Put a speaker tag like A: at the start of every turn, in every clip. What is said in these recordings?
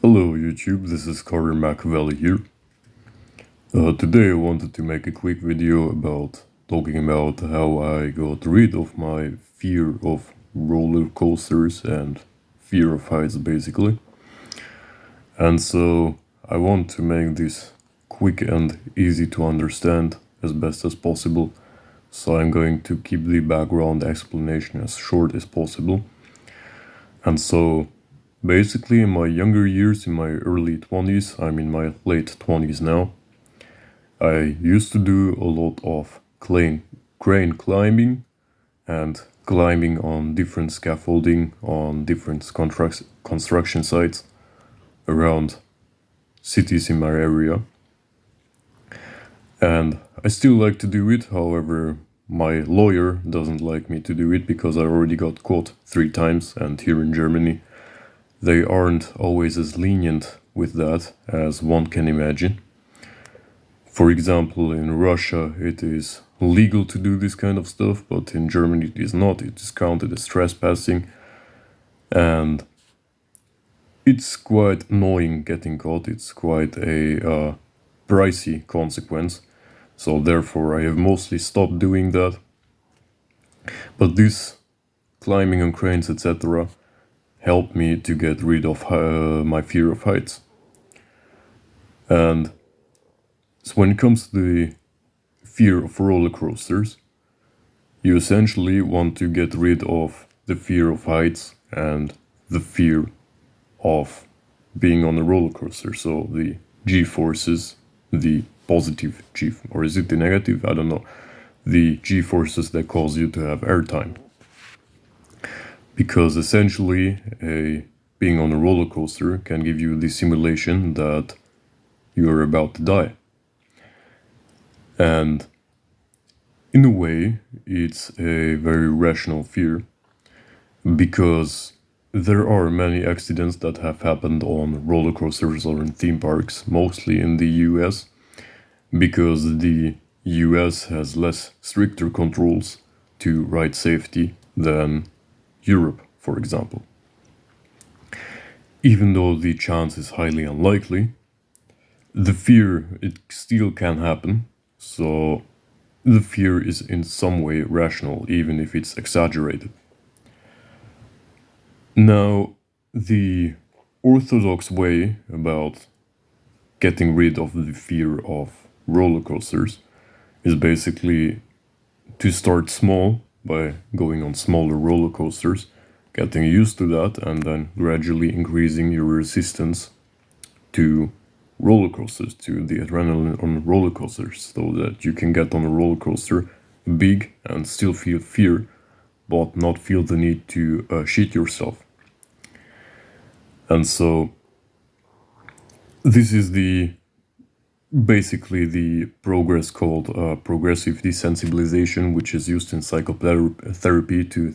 A: Hello YouTube, this is Carter Machiavelli here. Today I wanted to make a quick video about talking about how I got rid of my fear of roller coasters and fear of heights basically. And so I want to make this quick and easy to understand as best as possible. So I'm going to keep the background explanation as short as possible. And so basically in my younger years, in my early 20s, I'm in my late 20s now, I used to do a lot of crane climbing and climbing on different scaffolding on different construction sites around cities in my area. And I still like to do it, however, my lawyer doesn't like me to do it because I already got caught 3 times, and here in Germany they aren't always as lenient with that as one can imagine. For example, in Russia it is legal to do this kind of stuff, but in Germany it is not. It is counted as trespassing, and it's quite annoying getting caught. It's quite a pricey consequence, so therefore I have mostly stopped doing that. But this climbing on cranes, etc., helped me to get rid of my fear of heights. And so when it comes to the fear of roller coasters, you essentially want to get rid of the fear of heights and the fear of being on a roller coaster. So the G-forces, the positive G, or is it the negative? I don't know. The G-forces that cause you to have airtime. Because essentially, being on a roller coaster can give you the simulation that you are about to die. And in a way, it's a very rational fear, because there are many accidents that have happened on roller coasters or in theme parks, mostly in the US, because the US has less stricter controls to ride safety than Europe, for example. Even though the chance is highly unlikely, the fear, it still can happen, so the fear is in some way rational, even if it's exaggerated. Now, the orthodox way about getting rid of the fear of roller coasters is basically to start small by going on smaller roller coasters, getting used to that, and then gradually increasing your resistance to roller coasters, to the adrenaline on roller coasters, so that you can get on a roller coaster big and still feel fear, but not feel the need to shit yourself. And so this is basically the progress called progressive desensitization, which is used in psychotherapy to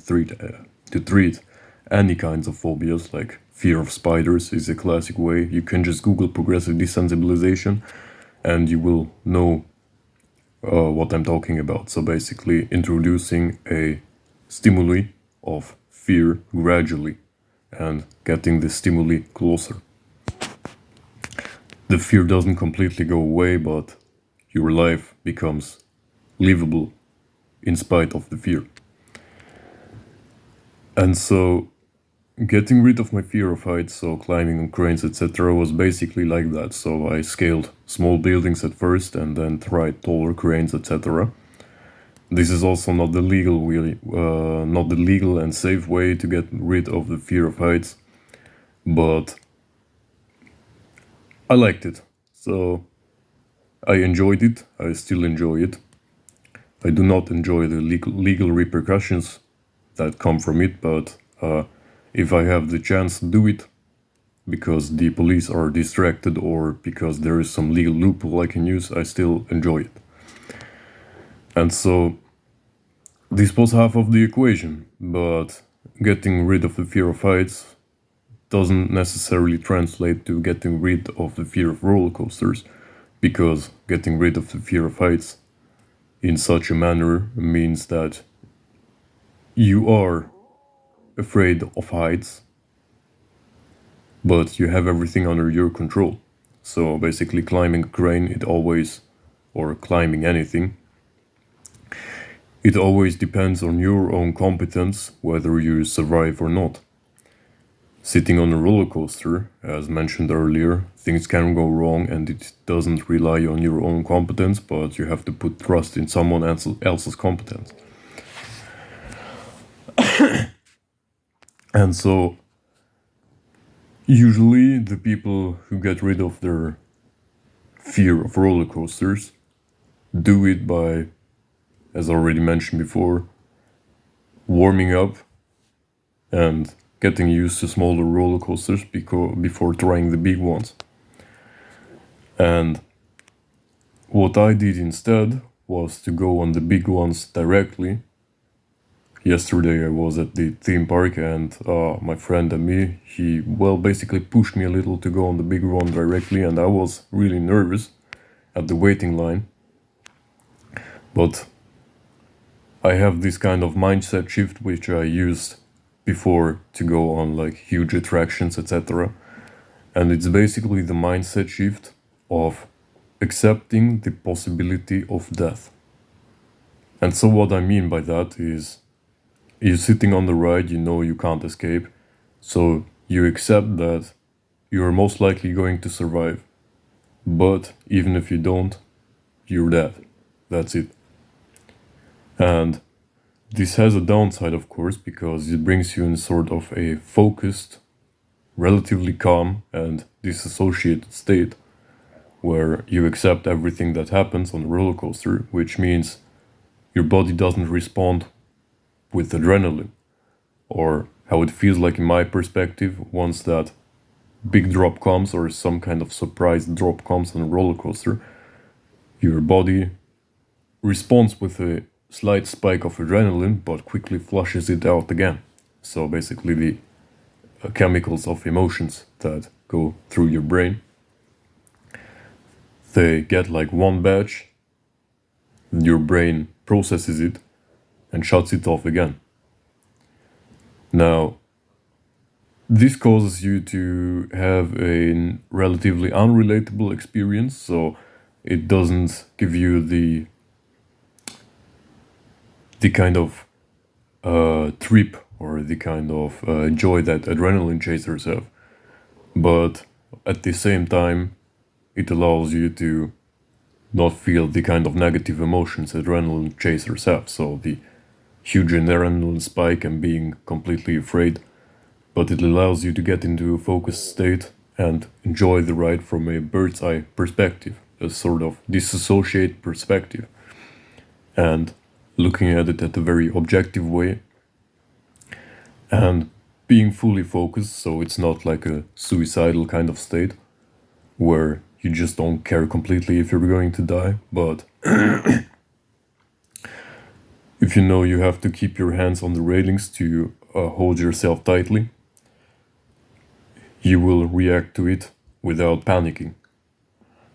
A: treat any kinds of phobias, like fear of spiders is a classic way. You can just Google progressive desensitization and you will know what I'm talking about. So basically introducing a stimuli of fear gradually and getting the stimuli closer. The fear doesn't completely go away, but your life becomes livable in spite of the fear. And so getting rid of my fear of heights, so climbing on cranes, etc., was basically like that. So I scaled small buildings at first and then tried taller cranes, etc. This is also not the legal and safe way to get rid of the fear of heights, but I liked it, so I enjoyed it. I still enjoy it. I do not enjoy the legal repercussions that come from it, but if I have the chance to do it, because the police are distracted or because there is some legal loophole I can use, I still enjoy it. And so this was half of the equation, but getting rid of the fear of heights doesn't necessarily translate to getting rid of the fear of roller coasters, because getting rid of the fear of heights in such a manner means that you are afraid of heights, but you have everything under your control. So basically, climbing a crane, or climbing anything, it always depends on your own competence whether you survive or not. Sitting on a roller coaster, as mentioned earlier, things can go wrong and it doesn't rely on your own competence, but you have to put trust in someone else's competence. And so, usually, the people who get rid of their fear of roller coasters do it by, as already mentioned before, warming up and getting used to smaller roller coasters before trying the big ones. And what I did instead was to go on the big ones directly. Yesterday I was at the theme park and my friend and me, he basically pushed me a little to go on the big one directly, and I was really nervous at the waiting line. But I have this kind of mindset shift which I used before to go on like huge attractions, etc. And it's basically the mindset shift of accepting the possibility of death. And so what I mean by that is, you're sitting on the ride, you know you can't escape, so you accept that you're most likely going to survive. But even if you don't, you're dead. That's it. And this has a downside, of course, because it brings you in sort of a focused, relatively calm and disassociated state where you accept everything that happens on the roller coaster, which means your body doesn't respond with adrenaline, or how it feels like in my perspective once that big drop comes or some kind of surprise drop comes on a roller coaster. Your body responds with a slight spike of adrenaline but quickly flushes it out again. So basically the chemicals of emotions that go through your brain, they get like one batch, your brain processes it and shuts it off again. Now, this causes you to have a relatively unrelatable experience, so it doesn't give you the kind of trip or the kind of joy that adrenaline chasers have. But at the same time, it allows you to not feel the kind of negative emotions adrenaline chasers have. So the huge adrenaline spike and being completely afraid, but it allows you to get into a focused state and enjoy the ride from a bird's eye perspective, a sort of disassociate perspective, and looking at it at a very objective way and being fully focused, so it's not like a suicidal kind of state where you just don't care completely if you're going to die, but if you know you have to keep your hands on the railings to hold yourself tightly, you will react to it without panicking.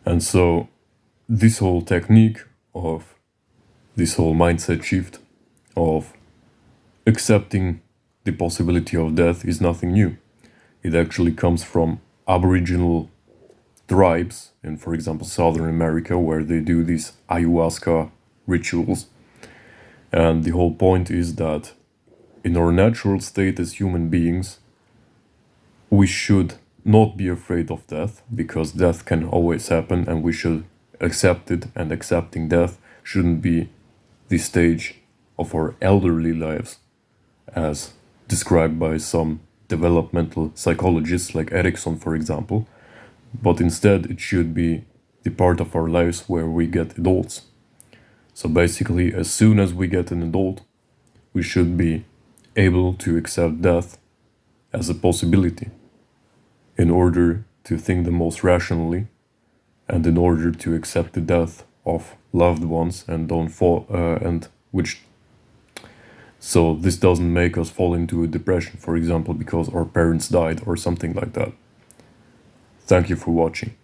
A: And so this whole technique of this whole mindset shift of accepting the possibility of death is nothing new. It actually comes from Aboriginal tribes in, for example, Southern America, where they do these ayahuasca rituals. And the whole point is that in our natural state as human beings, we should not be afraid of death, because death can always happen and we should accept it, and accepting death shouldn't be the stage of our elderly lives, as described by some developmental psychologists like Erickson, for example, but instead it should be the part of our lives where we get adults. So basically, as soon as we get an adult, we should be able to accept death as a possibility in order to think the most rationally, and in order to accept the death of loved ones and don't fall so this doesn't make us fall into a depression, for example, because our parents died or something like that. Thank you for watching.